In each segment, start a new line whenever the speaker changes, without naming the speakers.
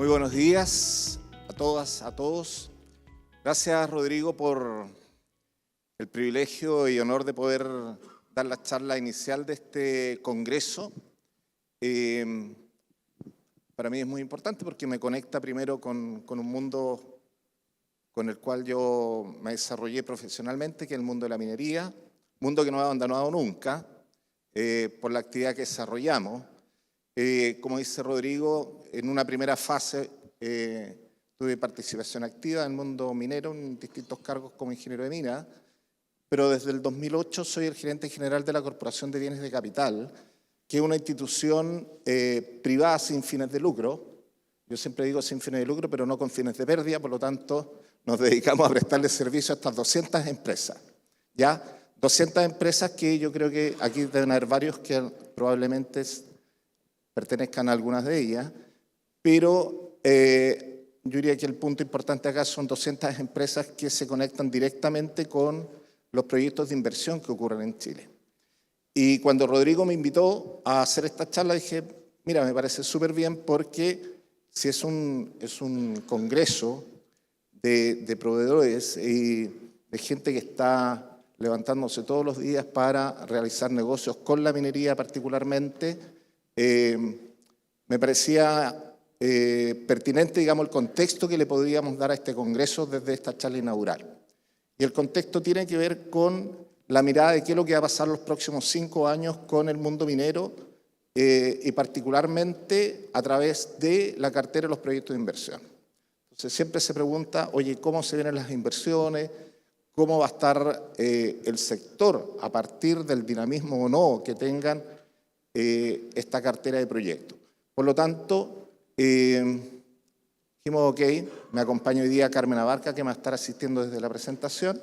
Muy buenos días a todas, a todos. Gracias, Rodrigo, por el privilegio y honor de poder dar la charla inicial de este congreso. Para mí es muy importante porque me conecta primero con un mundo con el cual yo me desarrollé profesionalmente, que es el mundo de la minería, mundo que no he abandonado nunca por la actividad que desarrollamos. Como dice Rodrigo, en una primera fase tuve participación activa en el mundo minero en distintos cargos como ingeniero de mina, pero desde el 2008 soy el gerente general de la Corporación de Bienes de Capital, que es una institución privada sin fines de lucro. Yo siempre digo sin fines de lucro, pero no con fines de pérdida, por lo tanto nos dedicamos a prestarle servicio a estas 200 empresas. ¿Ya? 200 empresas que yo creo que aquí deben haber varios que probablemente pertenezcan a algunas de ellas, pero yo diría que el punto importante acá son 200 empresas que se conectan directamente con los proyectos de inversión que ocurren en Chile. Y cuando Rodrigo me invitó a hacer esta charla, dije, mira, me parece súper bien porque si es un congreso de proveedores y de gente que está levantándose todos los días para realizar negocios con la minería particularmente, me parecía pertinente, digamos, el contexto que le podríamos dar a este congreso desde esta charla inaugural. Y el contexto tiene que ver con la mirada de qué es lo que va a pasar los próximos 5 años con el mundo minero y particularmente a través de la cartera de los proyectos de inversión. Entonces siempre se pregunta, oye, ¿cómo se vienen las inversiones? ¿Cómo va a estar el sector a partir del dinamismo o no que tengan esta cartera de proyectos? Por lo tanto, dijimos, ok, me acompaña hoy día Carmen Abarca, que me va a estar asistiendo desde la presentación,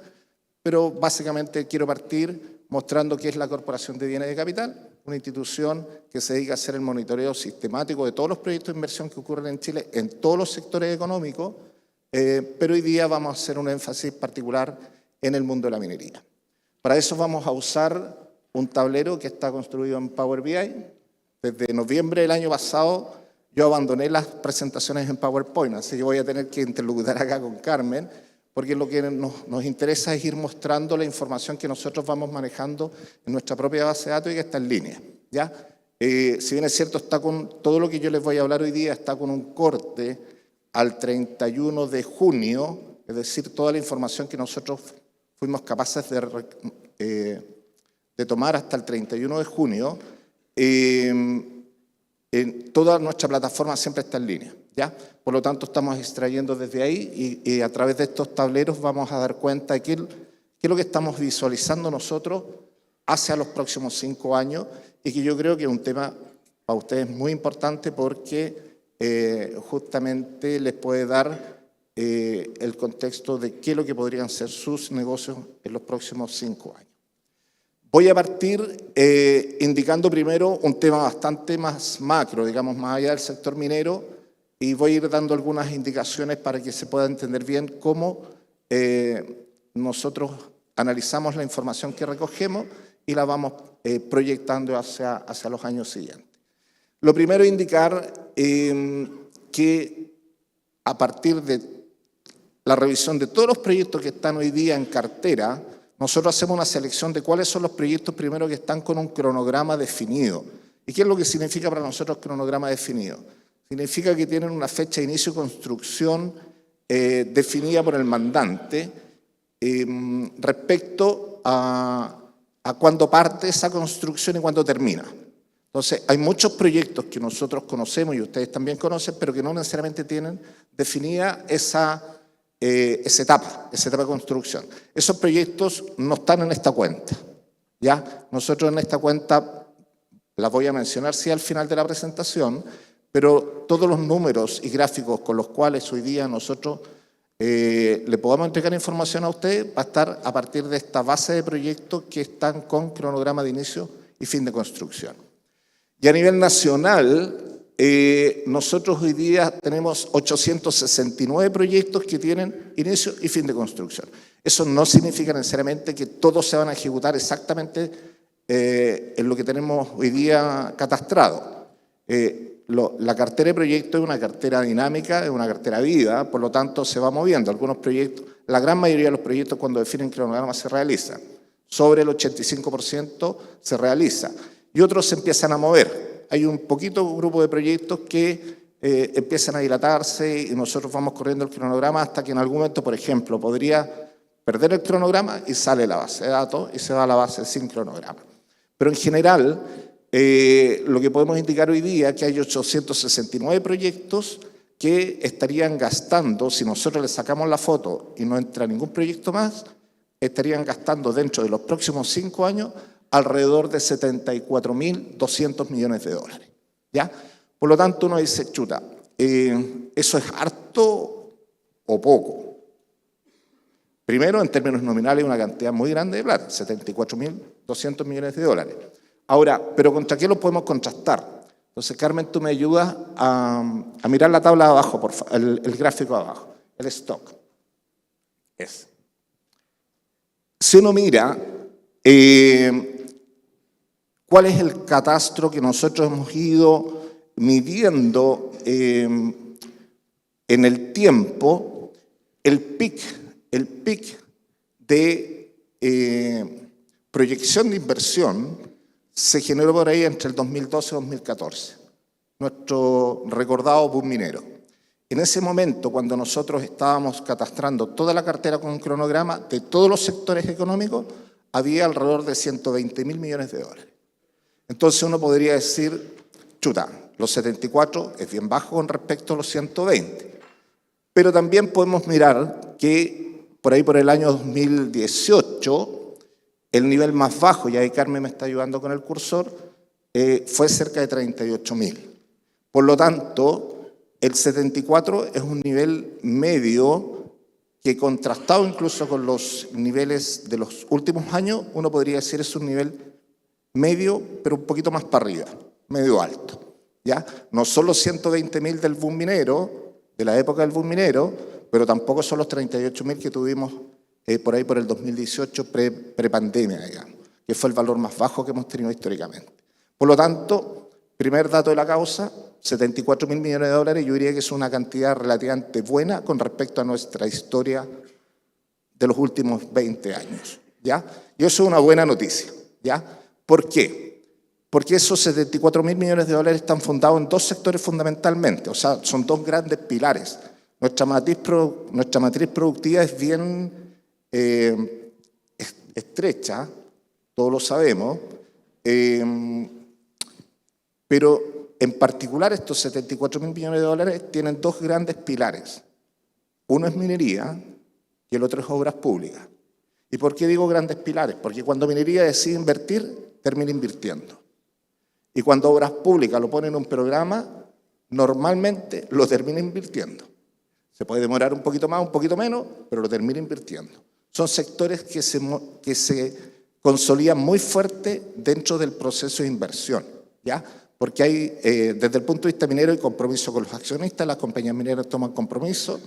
pero básicamente quiero partir mostrando qué es la Corporación de Bienes de Capital, una institución que se dedica a hacer el monitoreo sistemático de todos los proyectos de inversión que ocurren en Chile, en todos los sectores económicos, pero hoy día vamos a hacer un énfasis particular en el mundo de la minería. Para eso vamos a usar un tablero que está construido en Power BI. Desde noviembre del año pasado yo abandoné las presentaciones en PowerPoint, así que voy a tener que interlocutar acá con Carmen, porque lo que nos interesa es ir mostrando la información que nosotros vamos manejando en nuestra propia base de datos y que está en línea. ¿Ya? Si bien es cierto, está con todo lo que yo les voy a hablar hoy día, está con un corte al 31 de junio, es decir, toda la información que nosotros fuimos capaces de tomar hasta el 31 de junio, en toda nuestra plataforma siempre está en línea, ¿ya? Por lo tanto, estamos extrayendo desde ahí y a través de estos tableros vamos a dar cuenta de qué es lo que estamos visualizando nosotros hacia los próximos 5 años y que yo creo que es un tema para ustedes muy importante porque justamente les puede dar el contexto de qué es lo que podrían ser sus negocios en los próximos 5 años. Voy a partir indicando primero un tema bastante más macro, digamos, más allá del sector minero, y voy a ir dando algunas indicaciones para que se pueda entender bien cómo nosotros analizamos la información que recogemos y la vamos proyectando hacia los años siguientes. Lo primero es indicar que a partir de la revisión de todos los proyectos que están hoy día en cartera, nosotros hacemos una selección de cuáles son los proyectos primero que están con un cronograma definido. ¿Y qué es lo que significa para nosotros cronograma definido? Significa que tienen una fecha de inicio de construcción definida por el mandante respecto a cuándo parte esa construcción y cuándo termina. Entonces, hay muchos proyectos que nosotros conocemos y ustedes también conocen, pero que no necesariamente tienen definida esa etapa de construcción. Esos proyectos no están en esta cuenta, ¿ya? Nosotros en esta cuenta, las voy a mencionar sí al final de la presentación, pero todos los números y gráficos con los cuales hoy día nosotros le podamos entregar información a ustedes va a estar a partir de esta base de proyectos que están con cronograma de inicio y fin de construcción. Y a nivel nacional, nosotros hoy día tenemos 869 proyectos que tienen inicio y fin de construcción. Eso no significa necesariamente que todos se van a ejecutar exactamente en lo que tenemos hoy día catastrado. la cartera de proyectos es una cartera dinámica, es una cartera viva, por lo tanto se va moviendo. Algunos proyectos, la gran mayoría de los proyectos cuando definen cronograma se realizan. Sobre el 85% se realiza. Y otros se empiezan a mover. Hay un poquito grupo de proyectos que empiezan a dilatarse y nosotros vamos corriendo el cronograma hasta que en algún momento, por ejemplo, podría perder el cronograma y sale la base de datos y se va a la base sin cronograma. Pero en general, lo que podemos indicar hoy día es que hay 869 proyectos que estarían gastando, si nosotros le sacamos la foto y no entra ningún proyecto más, estarían gastando dentro de los próximos 5 años alrededor de 74.200 millones de dólares. ¿Ya? Por lo tanto, uno dice, chuta, ¿eso es harto o poco? Primero, en términos nominales, una cantidad muy grande de plata, 74.200 millones de dólares. Ahora, ¿pero contra qué lo podemos contrastar? Entonces, Carmen, tú me ayudas a mirar la tabla de abajo, por favor, el gráfico de abajo, el stock. Si uno mira cuál es el catastro que nosotros hemos ido midiendo en el tiempo, el pic de proyección de inversión se generó por ahí entre el 2012 y 2014, nuestro recordado boom minero. En ese momento, cuando nosotros estábamos catastrando toda la cartera con un cronograma de todos los sectores económicos, había alrededor de 120.000 millones de dólares. Entonces uno podría decir, chuta, los 74 es bien bajo con respecto a los 120. Pero también podemos mirar que por ahí por el año 2018, el nivel más bajo, y ahí Carmen me está ayudando con el cursor, fue cerca de 38.000. Por lo tanto, el 74 es un nivel medio que contrastado incluso con los niveles de los últimos años, uno podría decir es un nivel medio, pero un poquito más para arriba, medio alto. ¿Ya? No son los 120.000 del boom minero, de la época del boom minero, pero tampoco son los 38.000 que tuvimos por ahí por el 2018, prepandemia, digamos, que fue el valor más bajo que hemos tenido históricamente. Por lo tanto, primer dato de la causa, 74.000 millones de dólares, yo diría que es una cantidad relativamente buena con respecto a nuestra historia de los últimos 20 años. ¿Ya? Y eso es una buena noticia. ¿Ya? ¿Por qué? Porque esos 74.000 millones de dólares están fundados en dos sectores fundamentalmente, o sea, son dos grandes pilares. Nuestra matriz productiva es bien estrecha, todos lo sabemos, pero en particular estos 74.000 millones de dólares tienen dos grandes pilares. Uno es minería y el otro es obras públicas. ¿Y por qué digo grandes pilares? Porque cuando minería decide invertir, termina invirtiendo. Y cuando obras públicas lo pone en un programa, normalmente lo termina invirtiendo. Se puede demorar un poquito más, un poquito menos, pero lo termina invirtiendo. Son sectores que se consolidan muy fuerte dentro del proceso de inversión, ¿ya? Porque hay, desde el punto de vista minero, hay compromiso con los accionistas, las compañías mineras toman compromiso,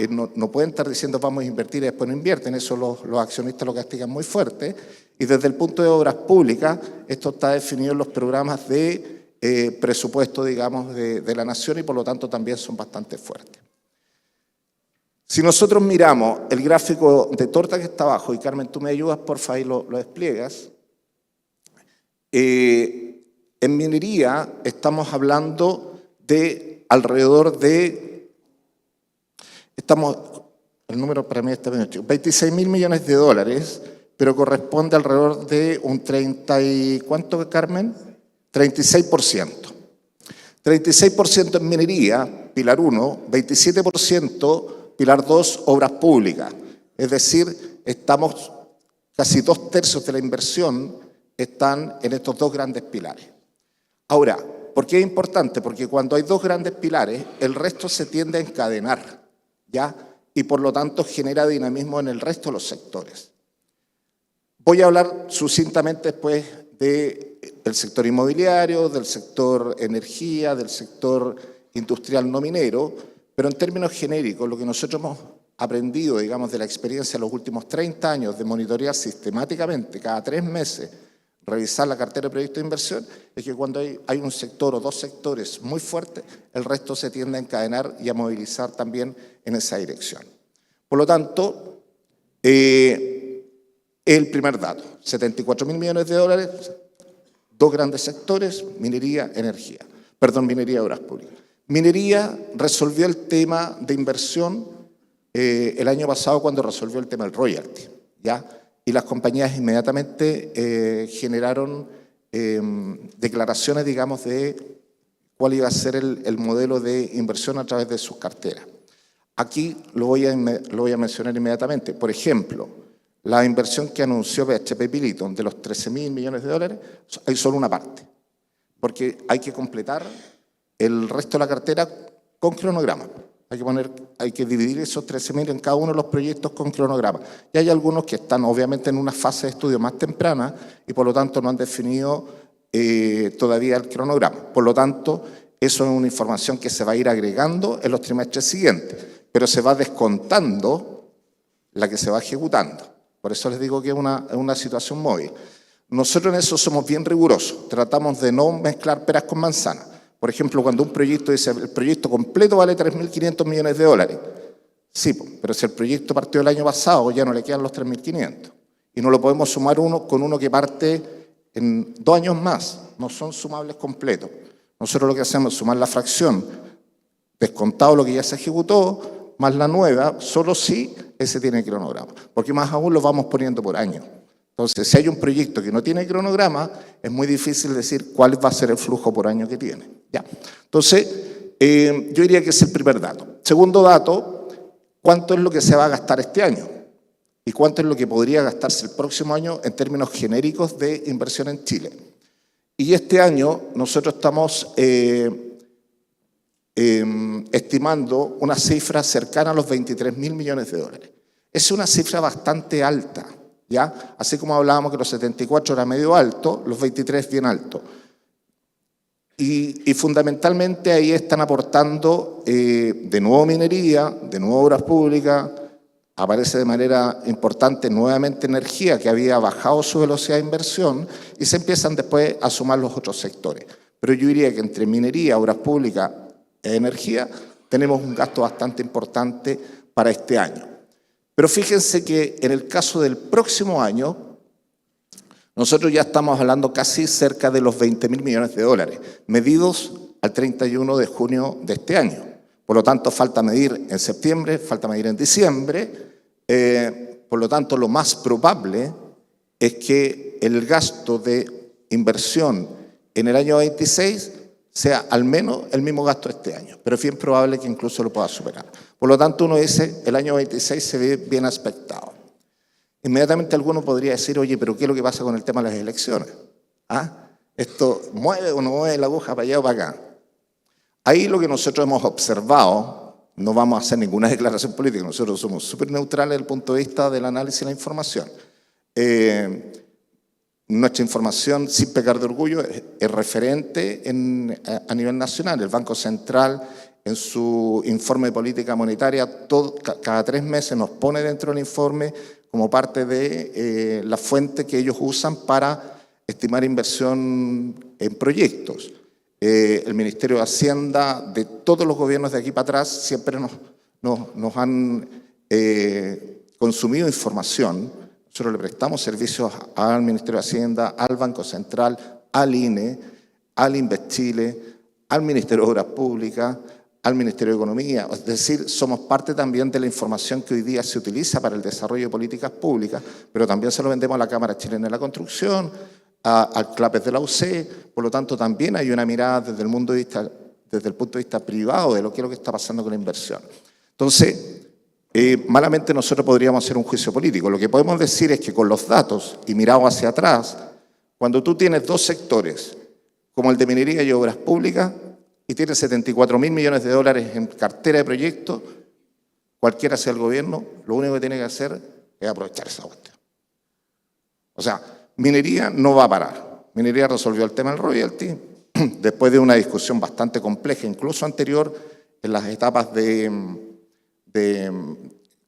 no pueden estar diciendo vamos a invertir y después no invierten, eso los accionistas lo castigan muy fuerte. Y desde el punto de obras públicas, esto está definido en los programas de presupuesto, digamos, de la nación y por lo tanto también son bastante fuertes. Si nosotros miramos el gráfico de torta que está abajo, y Carmen, tú me ayudas, por favor, y lo despliegas, en minería estamos hablando de alrededor de, el número para mí está bien hecho, 26.000 millones de dólares, pero corresponde alrededor de un 30 y, ¿cuánto, Carmen? 36%. 36% en minería, pilar 1, 27%, pilar 2, obras públicas. Es decir, estamos casi 2/3 de la inversión están en estos dos grandes pilares. Ahora, ¿por qué es importante? Porque cuando hay dos grandes pilares, el resto se tiende a encadenar, ¿ya? Y por lo tanto genera dinamismo en el resto de los sectores. Voy a hablar sucintamente después del sector inmobiliario, del sector energía, del sector industrial no minero, pero en términos genéricos, lo que nosotros hemos aprendido, digamos, de la experiencia de los últimos 30 años de monitorear sistemáticamente, cada 3 meses, revisar la cartera de proyectos de inversión, es que cuando hay un sector o dos sectores muy fuertes, el resto se tiende a encadenar y a movilizar también en esa dirección. Por lo tanto, el primer dato, 74.000 millones de dólares, dos grandes sectores, minería, minería y obras públicas. Minería resolvió el tema de inversión el año pasado cuando resolvió el tema del royalty, ¿ya? Y las compañías inmediatamente generaron declaraciones, digamos, de cuál iba a ser el modelo de inversión a través de sus carteras. Aquí lo voy a mencionar inmediatamente. Por ejemplo, la inversión que anunció BHP Billiton de los 13.000 millones de dólares, hay solo una parte, porque hay que completar el resto de la cartera con cronograma. Hay que dividir esos 13.000 en cada uno de los proyectos con cronograma. Y hay algunos que están obviamente en una fase de estudio más temprana y por lo tanto no han definido todavía el cronograma. Por lo tanto, eso es una información que se va a ir agregando en los trimestres siguientes, pero se va descontando la que se va ejecutando. Por eso les digo que es una situación móvil. Nosotros en eso somos bien rigurosos, tratamos de no mezclar peras con manzanas. Por ejemplo, cuando un proyecto dice el proyecto completo vale 3.500 millones de dólares. Sí, pero si el proyecto partió el año pasado, ya no le quedan los 3.500. Y no lo podemos sumar con uno que parte en 2 años más. No son sumables completos. Nosotros lo que hacemos es sumar la fracción, descontado lo que ya se ejecutó, más la nueva, solo si ese tiene cronograma. Porque más aún lo vamos poniendo por año. Entonces, si hay un proyecto que no tiene cronograma, es muy difícil decir cuál va a ser el flujo por año que tiene. ¿Ya? Entonces, yo diría que es el primer dato. Segundo dato, ¿cuánto es lo que se va a gastar este año? ¿Y cuánto es lo que podría gastarse el próximo año en términos genéricos de inversión en Chile? Y este año nosotros estamos estimando una cifra cercana a los 23.000 millones de dólares. Es una cifra bastante alta. ¿Ya? Así como hablábamos que los 74 era medio alto, los 23 bien alto. Y fundamentalmente ahí están aportando de nuevo minería, de nuevo obras públicas, aparece de manera importante nuevamente energía, que había bajado su velocidad de inversión, y se empiezan después a sumar los otros sectores. Pero yo diría que entre minería, obras públicas e energía tenemos un gasto bastante importante para este año. Pero fíjense que en el caso del próximo año, nosotros ya estamos hablando casi cerca de los 20.000 millones de dólares, medidos al 31 de junio de este año. Por lo tanto, falta medir en septiembre, falta medir en diciembre. Por lo tanto, lo más probable es que el gasto de inversión en el año 26 sea al menos el mismo gasto de este año, pero es bien probable que incluso lo pueda superar. Por lo tanto, uno dice, el año 26 se ve bien aspectado. Inmediatamente alguno podría decir, oye, pero ¿qué es lo que pasa con el tema de las elecciones? ¿Ah? ¿Esto mueve o no mueve la aguja para allá o para acá? Ahí lo que nosotros hemos observado, no vamos a hacer ninguna declaración política, nosotros somos súper neutrales desde el punto de vista del análisis de la información. Nuestra información, sin pecar de orgullo, es referente a nivel nacional. El Banco Central, en su informe de política monetaria, cada 3 meses nos pone dentro del informe como parte de la fuente que ellos usan para estimar inversión en proyectos. El Ministerio de Hacienda, de todos los gobiernos de aquí para atrás, siempre nos han consumido información. Nosotros le prestamos servicios al Ministerio de Hacienda, al Banco Central, al INE, al InvestChile, al Ministerio de Obras Públicas, al Ministerio de Economía. Es decir, somos parte también de la información que hoy día se utiliza para el desarrollo de políticas públicas, pero también se lo vendemos a la Cámara Chilena de la Construcción, al CLAPES de la UC. Por lo tanto, también hay una mirada desde el punto de vista privado de lo que está pasando con la inversión. Entonces, malamente nosotros podríamos hacer un juicio político. Lo que podemos decir es que con los datos y mirado hacia atrás, cuando tú tienes dos sectores, como el de minería y obras públicas, y tienes 74.000 millones de dólares en cartera de proyectos, cualquiera sea el gobierno, lo único que tiene que hacer es aprovechar esa cuestión. O sea, minería no va a parar. Minería resolvió el tema del royalty, después de una discusión bastante compleja, incluso anterior en las etapas de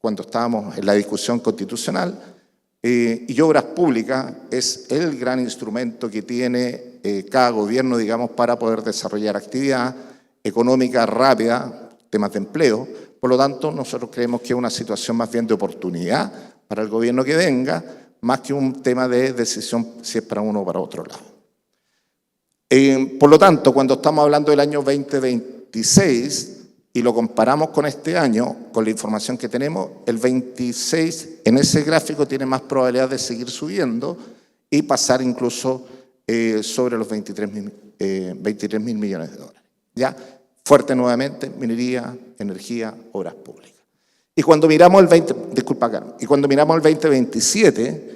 cuando estábamos en la discusión constitucional. Y Obras Públicas es el gran instrumento que tiene cada gobierno, digamos, para poder desarrollar actividad económica rápida, temas de empleo. Por lo tanto, nosotros creemos que es una situación más bien de oportunidad para el gobierno que venga, más que un tema de decisión si es para uno o para otro lado. Por lo tanto, cuando estamos hablando del año 2026 y lo comparamos con este año, con la información que tenemos, el 26 en ese gráfico tiene más probabilidad de seguir subiendo y pasar incluso sobre los 23.000 millones de dólares. ¿Ya? Fuerte nuevamente, minería, energía, obras públicas. Y cuando miramos el 2027,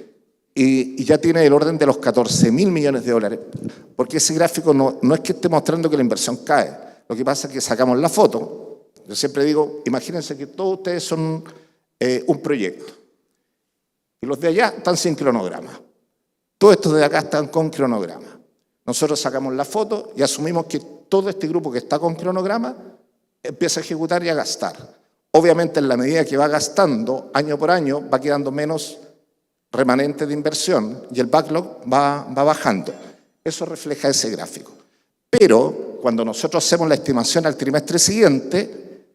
y ya tiene el orden de los 14.000 millones de dólares, porque ese gráfico no es que esté mostrando que la inversión cae, lo que pasa es que sacamos la foto. Yo siempre digo, imagínense que todos ustedes son un proyecto, y los de allá están sin cronograma. Todos estos de acá están con cronograma. Nosotros sacamos la foto y asumimos que todo este grupo que está con cronograma empieza a ejecutar y a gastar. Obviamente, en la medida que va gastando, año por año, va quedando menos remanente de inversión y el backlog va bajando. Eso refleja ese gráfico. Pero cuando nosotros hacemos la estimación al trimestre siguiente,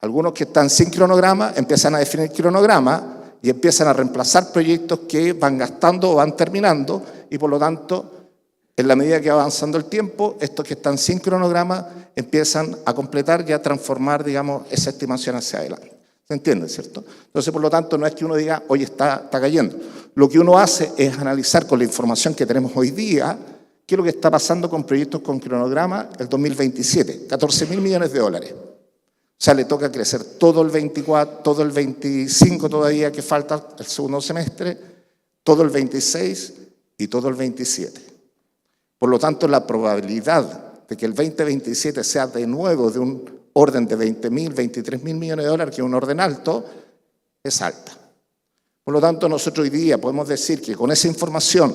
algunos que están sin cronograma empiezan a definir cronograma y empiezan a reemplazar proyectos que van gastando o van terminando, y por lo tanto, en la medida que va avanzando el tiempo, estos que están sin cronograma empiezan a completar y a transformar, digamos, esa estimación hacia adelante. ¿Se entiende, cierto? Entonces, por lo tanto, no es que uno diga, oye, está cayendo. Lo que uno hace es analizar con la información que tenemos hoy día qué es lo que está pasando con proyectos con cronograma el 2027, 14.000 millones de dólares. O sea, le toca crecer todo el 24, todo el 25 todavía que falta el segundo semestre, todo el 26 y todo el 27. Por lo tanto, la probabilidad de que el 2027 sea de nuevo de un orden de 20.000, 23.000 millones de dólares, que es un orden alto, es alta. Por lo tanto, nosotros hoy día podemos decir que con esa información,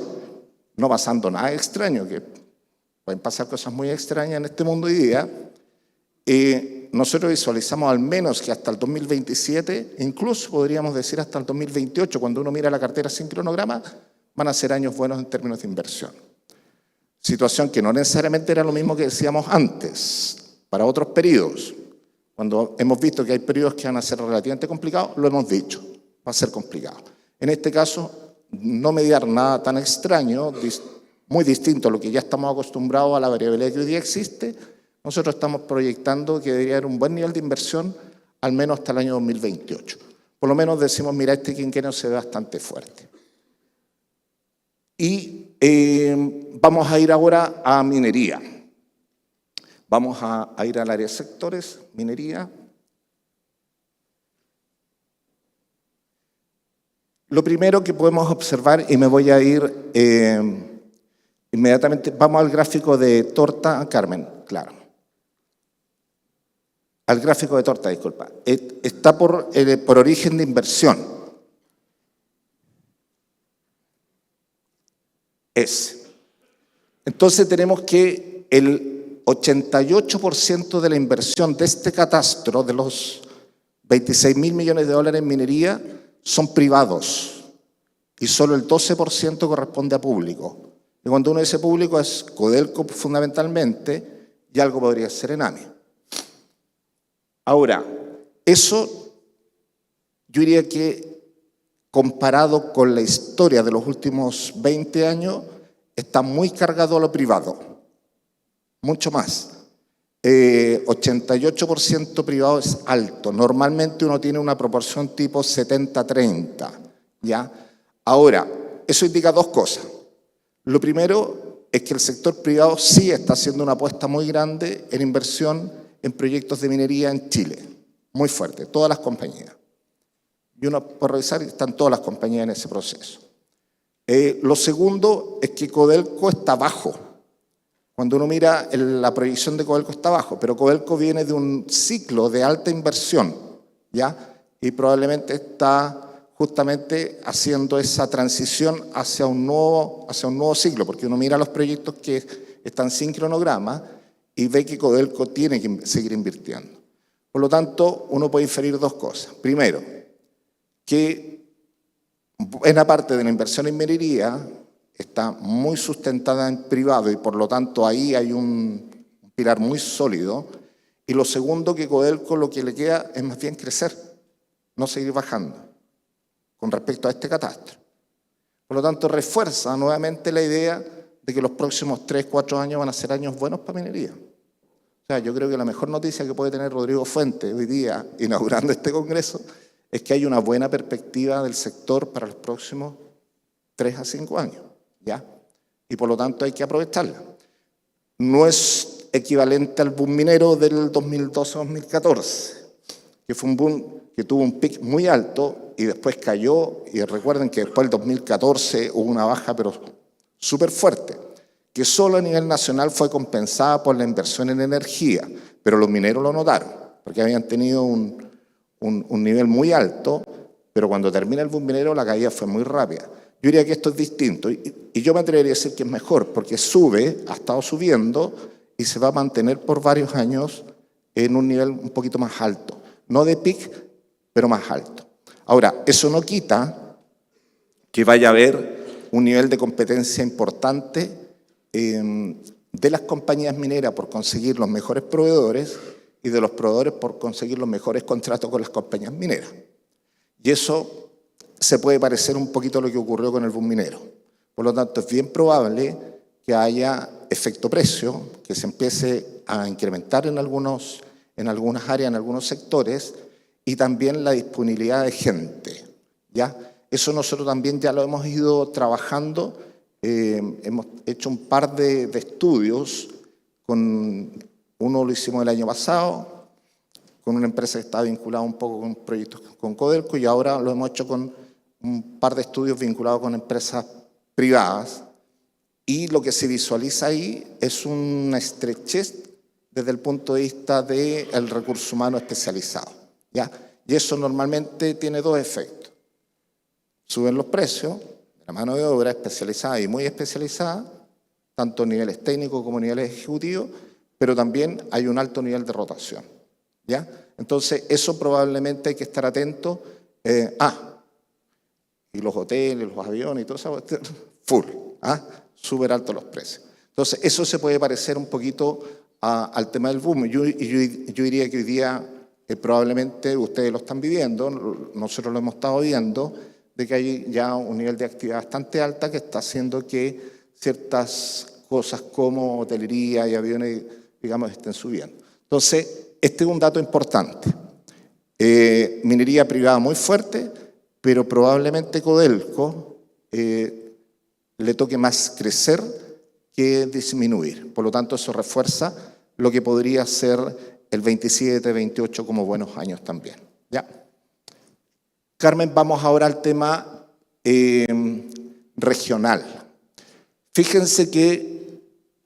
no pasando nada extraño, que pueden pasar cosas muy extrañas en este mundo hoy día, nosotros visualizamos al menos que hasta el 2027, incluso podríamos decir hasta el 2028, cuando uno mira la cartera sin cronograma, van a ser años buenos en términos de inversión. Situación que no necesariamente era lo mismo que decíamos antes, para otros periodos. Cuando hemos visto que hay periodos que van a ser relativamente complicados, lo hemos dicho, va a ser complicado. En este caso, no mediar nada tan extraño, muy distinto a lo que ya estamos acostumbrados a la variabilidad que hoy día existe, nosotros estamos proyectando que debería haber un buen nivel de inversión al menos hasta el año 2028. Por lo menos decimos, mira, este quinquenio se ve bastante fuerte. Y vamos a ir ahora a minería. Vamos a ir al área de sectores, minería. Lo primero que podemos observar, y me voy a ir inmediatamente, vamos al gráfico de torta, Carmen, claro. Al gráfico de torta, disculpa. Está por origen de inversión. Entonces tenemos que el 88% de la inversión de este catastro, de los 26.000 millones de dólares en minería, son privados y solo el 12% corresponde a público. Y cuando uno dice público es Codelco fundamentalmente y algo podría ser Enami. Ahora, eso yo diría que comparado con la historia de los últimos 20 años, está muy cargado a lo privado, mucho más. 88% privado es alto. Normalmente uno tiene una proporción tipo 70-30, ¿ya? Ahora, eso indica dos cosas. Lo primero es que el sector privado sí está haciendo una apuesta muy grande en inversión en proyectos de minería en Chile, muy fuerte, todas las compañías. Y uno puede revisar y están todas las compañías en ese proceso. Lo segundo es que Codelco está bajo. Cuando uno mira la proyección de Codelco está bajo, pero Codelco viene de un ciclo de alta inversión, ¿ya? Y probablemente está justamente haciendo esa transición hacia un nuevo ciclo, porque uno mira los proyectos que están sin cronograma y ve que Codelco tiene que seguir invirtiendo. Por lo tanto, uno puede inferir dos cosas. Primero, que buena parte de la inversión en minería está muy sustentada en privado y por lo tanto ahí hay un pilar muy sólido. Y lo segundo, que Codelco lo que le queda es más bien crecer, no seguir bajando con respecto a este catastro. Por lo tanto, refuerza nuevamente la idea de que los próximos 3, 4 años van a ser años buenos para minería. O sea, yo creo que la mejor noticia que puede tener Rodrigo Fuentes hoy día, inaugurando este congreso, es que hay una buena perspectiva del sector para los próximos 3 a 5 años, ¿ya? Y por lo tanto hay que aprovecharla. No es equivalente al boom minero del 2012-2014, que fue un boom que tuvo un pic muy alto y después cayó, y recuerden que después del 2014 hubo una baja pero súper fuerte, que solo a nivel nacional fue compensada por la inversión en energía, pero los mineros lo notaron, porque habían tenido un nivel muy alto, pero cuando termina el boom minero la caída fue muy rápida. Yo diría que esto es distinto, y yo me atrevería a decir que es mejor, porque sube, ha estado subiendo, y se va a mantener por varios años en un nivel un poquito más alto. No de pic, pero más alto. Ahora, eso no quita que vaya a haber un nivel de competencia importante de las compañías mineras por conseguir los mejores proveedores y de los proveedores por conseguir los mejores contratos con las compañías mineras. Y eso se puede parecer un poquito a lo que ocurrió con el boom minero. Por lo tanto, es bien probable que haya efecto precio, que se empiece a incrementar en algunas áreas, en algunos sectores, y también la disponibilidad de gente, ¿ya? Eso nosotros también ya lo hemos ido trabajando, hemos hecho un par de estudios, uno lo hicimos el año pasado, con una empresa que está vinculada un poco con proyectos con Codelco, y ahora lo hemos hecho con un par de estudios vinculados con empresas privadas, y lo que se visualiza ahí es una estrechez desde el punto de vista del recurso humano especializado, ¿ya? Y eso normalmente tiene dos efectos. Suben los precios de la mano de obra especializada y muy especializada, tanto en niveles técnicos como en niveles ejecutivos, pero también hay un alto nivel de rotación, ¿ya? Entonces, eso probablemente hay que estar atento. Y los hoteles, los aviones y todo eso, full, súper altos los precios. Entonces, eso se puede parecer un poquito al tema del boom. Yo diría que hoy día probablemente ustedes lo están viviendo, nosotros lo hemos estado viendo, de que hay ya un nivel de actividad bastante alta que está haciendo que ciertas cosas como hotelería y aviones, digamos, estén subiendo. Entonces, este es un dato importante. Minería privada muy fuerte, pero probablemente Codelco le toque más crecer que disminuir. Por lo tanto, eso refuerza lo que podría ser el 27, 28 como buenos años también, ¿ya? Carmen, vamos ahora al tema regional. Fíjense que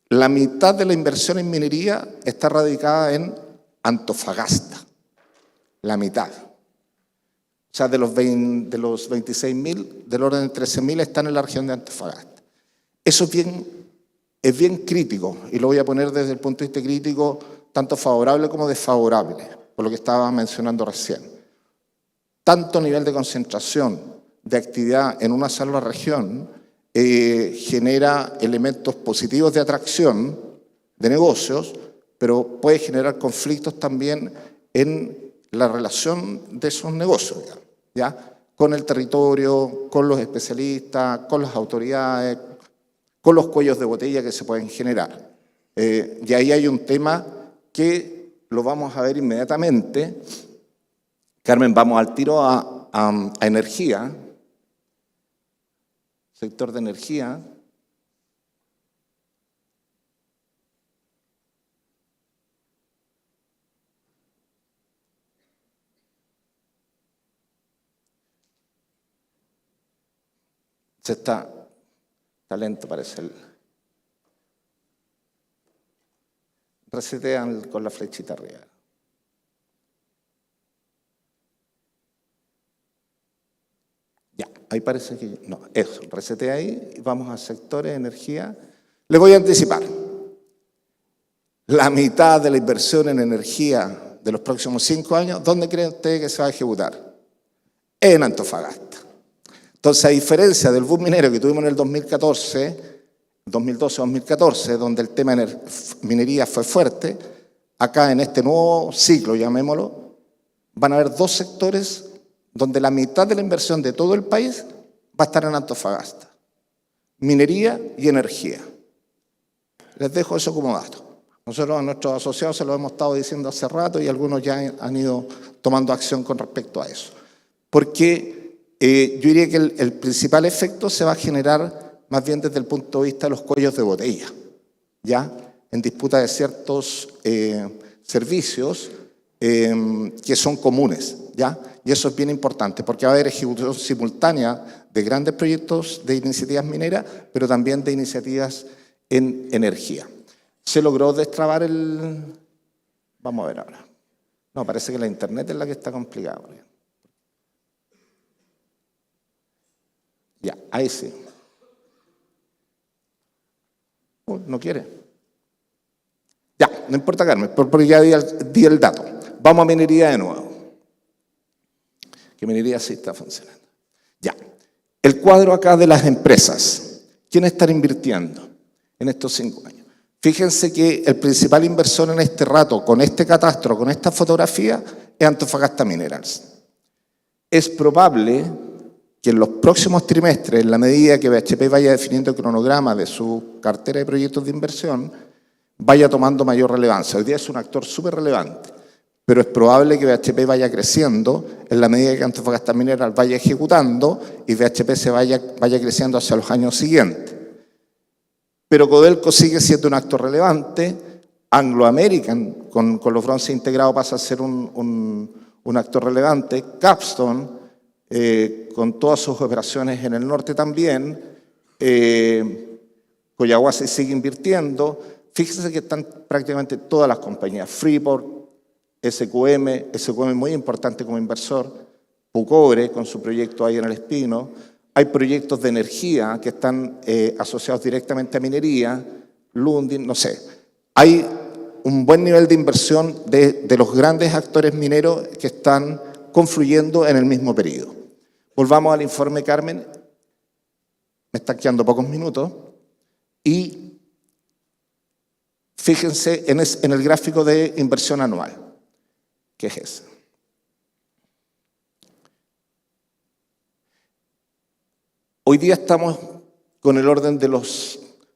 la mitad de la inversión en minería está radicada en Antofagasta, la mitad. O sea, de los 26.000, del orden de 13.000 están en la región de Antofagasta. Eso es bien crítico, y lo voy a poner desde el punto de vista crítico, tanto favorable como desfavorable, por lo que estaba mencionando recién. Tanto nivel de concentración de actividad en una sola región genera elementos positivos de atracción de negocios, pero puede generar conflictos también en la relación de esos negocios, ¿ya? Con el territorio, con los especialistas, con las autoridades, con los cuellos de botella que se pueden generar. Y ahí hay un tema que lo vamos a ver inmediatamente. Carmen, vamos al tiro a energía, sector de energía. Está lento, parece. Resetean con la flechita arriba. Ya, ahí parece que... No, eso, resetea ahí y vamos a sectores de energía. Les voy a anticipar. La mitad de la inversión en energía de los próximos 5 años, ¿dónde creen ustedes que se va a ejecutar? En Antofagasta. Entonces, a diferencia del boom minero que tuvimos en el 2012-2014, donde el tema de minería fue fuerte, acá en este nuevo ciclo, llamémoslo, van a haber dos sectores donde la mitad de la inversión de todo el país va a estar en Antofagasta: minería y energía. Les dejo eso como dato. Nosotros a nuestros asociados se lo hemos estado diciendo hace rato y algunos ya han ido tomando acción con respecto a eso. Porque yo diría que el principal efecto se va a generar más bien desde el punto de vista de los cuellos de botella, ¿ya? En disputa de ciertos servicios que son comunes, ¿ya? Y eso es bien importante, porque va a haber ejecución simultánea de grandes proyectos de iniciativas mineras, pero también de iniciativas en energía. ¿Se logró destrabar el...? Vamos a ver ahora. No, parece que la internet es la que está complicada. Ya, ahí sí. No quiere. Ya, no importa, Carmen, porque ya di el dato. Vamos a minería de nuevo. Que minería sí está funcionando. Ya. El cuadro acá de las empresas. ¿Quiénes están invirtiendo en estos 5 años? Fíjense que el principal inversor en este rato, con este catastro, con esta fotografía, es Antofagasta Minerals. Es probable que en los próximos trimestres, en la medida que BHP vaya definiendo el cronograma de su cartera de proyectos de inversión, vaya tomando mayor relevancia. Hoy día es un actor súper relevante, pero es probable que BHP vaya creciendo en la medida que Antofagasta Minerals vaya ejecutando y BHP se vaya creciendo hacia los años siguientes. Pero Codelco sigue siendo un actor relevante. Anglo American, con los bronces integrados, pasa a ser un actor relevante. Capstone, con todas sus operaciones en el norte también. Collahuasi sigue invirtiendo. Fíjense que están prácticamente todas las compañías. Freeport, SQM muy importante como inversor. Pucobre, con su proyecto ahí en El Espino. Hay proyectos de energía que están asociados directamente a minería, Lundin, no sé. Hay un buen nivel de inversión de los grandes actores mineros que están confluyendo en el mismo periodo. Volvamos al informe, Carmen. Me están quedando pocos minutos. Y fíjense en el gráfico de inversión anual, que es ese. Hoy día estamos con el orden de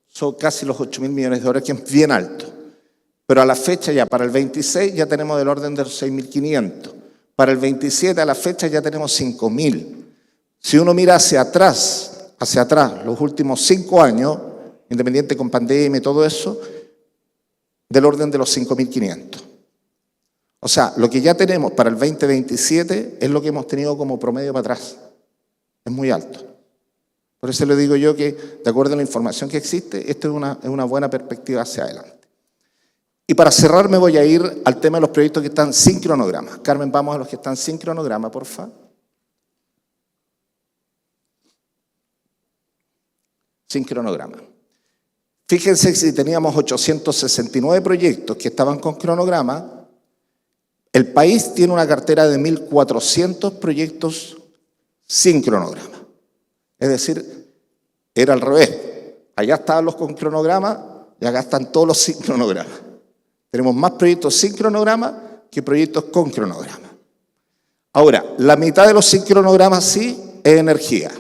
son casi los 8.000 millones de dólares, que es bien alto. Pero a la fecha ya, para el 26, ya tenemos del orden de los 6.500. Para el 27, a la fecha, ya tenemos 5.000. Si uno mira hacia atrás, los últimos 5 años, independiente con pandemia y todo eso, del orden de los 5.500. O sea, lo que ya tenemos para el 2027 es lo que hemos tenido como promedio para atrás. Es muy alto. Por eso le digo yo que, de acuerdo a la información que existe, esto es una buena perspectiva hacia adelante. Y para cerrar me voy a ir al tema de los proyectos que están sin cronograma. Carmen, vamos a los que están sin cronograma, por favor. Sin cronograma. Fíjense que si teníamos 869 proyectos que estaban con cronograma, el país tiene una cartera de 1.400 proyectos sin cronograma. Es decir, era al revés. Allá estaban los con cronograma y acá están todos los sin cronograma. Tenemos más proyectos sin cronograma que proyectos con cronograma. Ahora, la mitad de los sin cronograma sí es energía.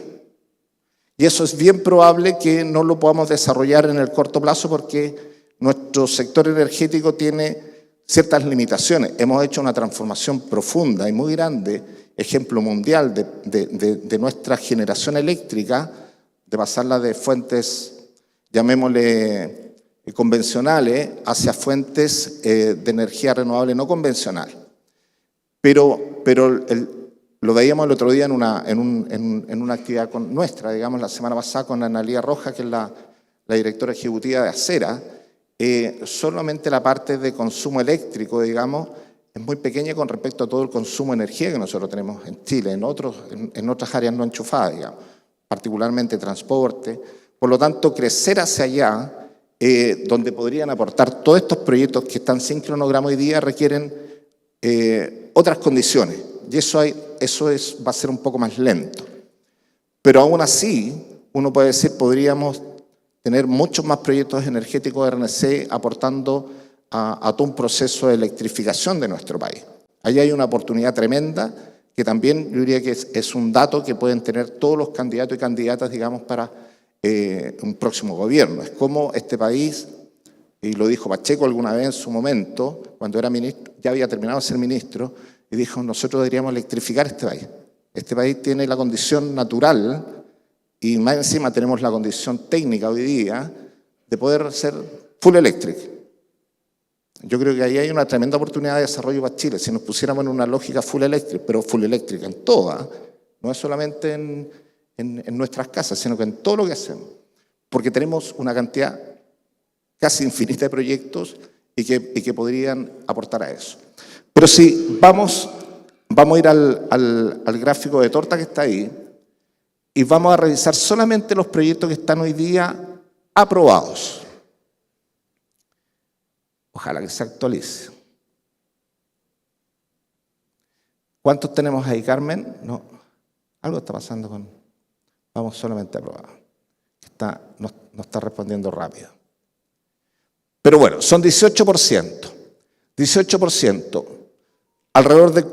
Y eso es bien probable que no lo podamos desarrollar en el corto plazo porque nuestro sector energético tiene ciertas limitaciones. Hemos hecho una transformación profunda y muy grande, ejemplo mundial de nuestra generación eléctrica, de pasarla de fuentes, llamémosle convencionales, hacia fuentes de energía renovable no convencional. Pero lo veíamos el otro día en una actividad nuestra, digamos, la semana pasada con Analía Roja, que es la directora ejecutiva de Acera. Solamente la parte de consumo eléctrico, digamos, es muy pequeña con respecto a todo el consumo de energía que nosotros tenemos en Chile, en otras áreas no enchufadas, digamos, particularmente transporte. Por lo tanto, crecer hacia allá, donde podrían aportar todos estos proyectos que están sin cronograma hoy día, requieren otras condiciones. Y eso va a ser un poco más lento. Pero aún así, uno puede decir, podríamos tener muchos más proyectos energéticos de RNC aportando a todo un proceso de electrificación de nuestro país. Ahí hay una oportunidad tremenda que también yo diría que es un dato que pueden tener todos los candidatos y candidatas, digamos, para un próximo gobierno. Es como este país, y lo dijo Pacheco alguna vez en su momento, cuando era ministro, ya había terminado de ser ministro, y dijo, nosotros deberíamos electrificar este país. Este país tiene la condición natural, y más encima tenemos la condición técnica hoy día, de poder ser full electric. Yo creo que ahí hay una tremenda oportunidad de desarrollo para Chile, si nos pusiéramos en una lógica full electric, pero full electric en todas, no es solamente en nuestras casas, sino que en todo lo que hacemos. Porque tenemos una cantidad casi infinita de proyectos y que podrían aportar a eso. Pero si vamos a ir al gráfico de torta que está ahí y vamos a revisar solamente los proyectos que están hoy día aprobados. Ojalá que se actualice. ¿Cuántos tenemos ahí, Carmen? No, algo está pasando con... Vamos solamente a aprobar. No está respondiendo rápido. Pero bueno, son 18%. 18%. Alrededor de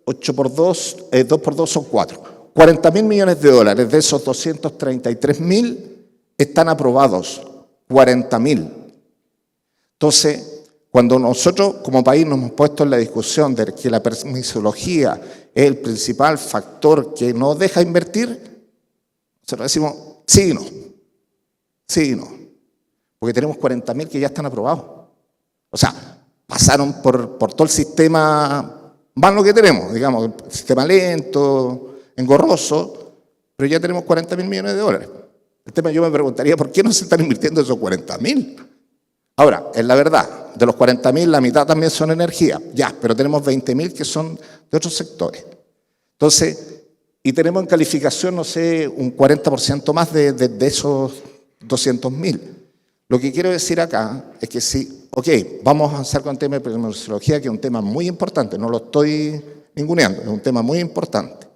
8 por 2, 2 por 2 son 4. 40.000 millones de dólares de esos 233.000 están aprobados. 40.000. Entonces, cuando nosotros como país nos hemos puesto en la discusión de que la permisología es el principal factor que nos deja invertir, nosotros decimos sí y no. Sí y no. Porque tenemos 40.000 que ya están aprobados. O sea, pasaron por todo el sistema malo que tenemos, digamos, el sistema lento, engorroso, pero ya tenemos 40.000 millones de dólares. El tema, yo me preguntaría, ¿por qué no se están invirtiendo esos 40.000? Ahora, es la verdad, de los 40.000 la mitad también son energía, ya, pero tenemos 20.000 que son de otros sectores. Entonces, y tenemos en calificación, no sé, un 40% más de esos 200.000. Lo que quiero decir acá es que sí, ok, vamos a avanzar con el tema de permisología, que es un tema muy importante, no lo estoy ninguneando, es un tema muy importante,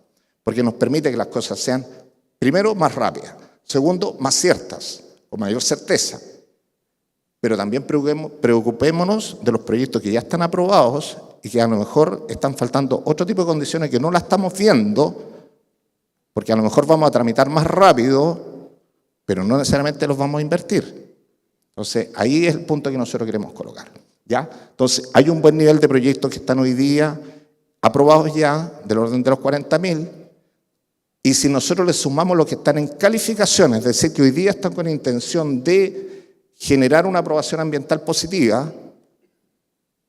porque nos permite que las cosas sean, primero, más rápidas, segundo, más ciertas, con mayor certeza. Pero también preocupémonos de los proyectos que ya están aprobados y que a lo mejor están faltando otro tipo de condiciones que no las estamos viendo, porque a lo mejor vamos a tramitar más rápido, pero no necesariamente los vamos a invertir. Entonces, ahí es el punto que nosotros queremos colocar, ¿ya? Entonces, hay un buen nivel de proyectos que están hoy día aprobados ya, del orden de los 40.000, y si nosotros le sumamos los que están en calificaciones, es decir, que hoy día están con intención de generar una aprobación ambiental positiva,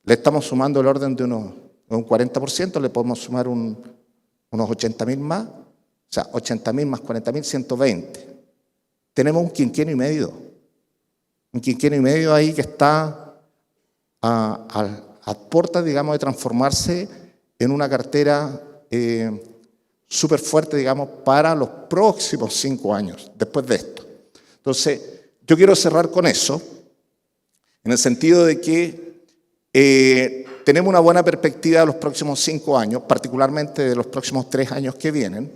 le estamos sumando el orden de un 40%, le podemos sumar unos 80.000 más, o sea, 80.000 más 40.000, 120. Tenemos un quinquenio y medio. Un quinquenio y medio ahí que está a puertas, digamos, de transformarse en una cartera súper fuerte, digamos, para los próximos 5 años, después de esto. Entonces, yo quiero cerrar con eso, en el sentido de que tenemos una buena perspectiva de los próximos 5 años, particularmente de los próximos 3 años que vienen.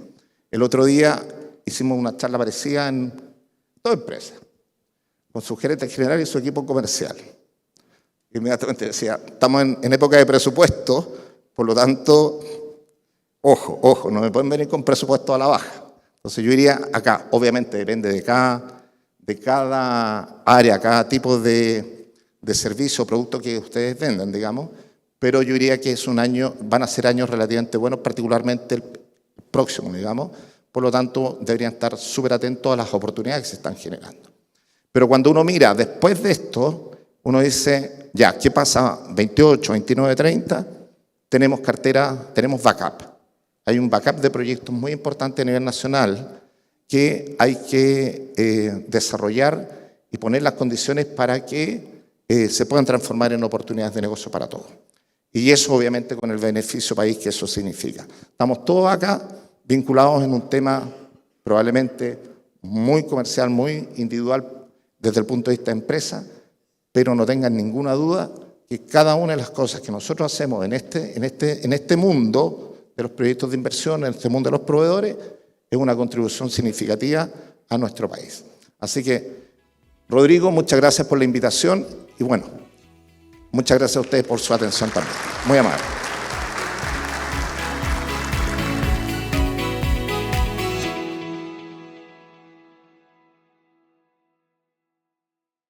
El otro día hicimos una charla parecida en toda empresa, con su gerente general y su equipo comercial. Inmediatamente decía, estamos en época de presupuesto, por lo tanto, ojo, no me pueden venir con presupuesto a la baja. Entonces yo diría acá, obviamente depende de cada área, cada tipo de servicio o producto que ustedes vendan, digamos, pero yo diría que van a ser años relativamente buenos, particularmente el próximo, digamos, por lo tanto deberían estar súper atentos a las oportunidades que se están generando. Pero cuando uno mira después de esto, uno dice, ya, ¿qué pasa? 28, 29, 30, tenemos cartera, tenemos backup. Hay un backup de proyectos muy importante a nivel nacional que hay que desarrollar y poner las condiciones para que se puedan transformar en oportunidades de negocio para todos. Y eso obviamente con el beneficio país que eso significa. Estamos todos acá vinculados en un tema probablemente muy comercial, muy individual desde el punto de vista de empresa, pero no tengan ninguna duda que cada una de las cosas que nosotros hacemos en este mundo de los proyectos de inversión, en este mundo de los proveedores, es una contribución significativa a nuestro país. Así que, Rodrigo, muchas gracias por la invitación y bueno, muchas gracias a ustedes por su atención también. Muy amable.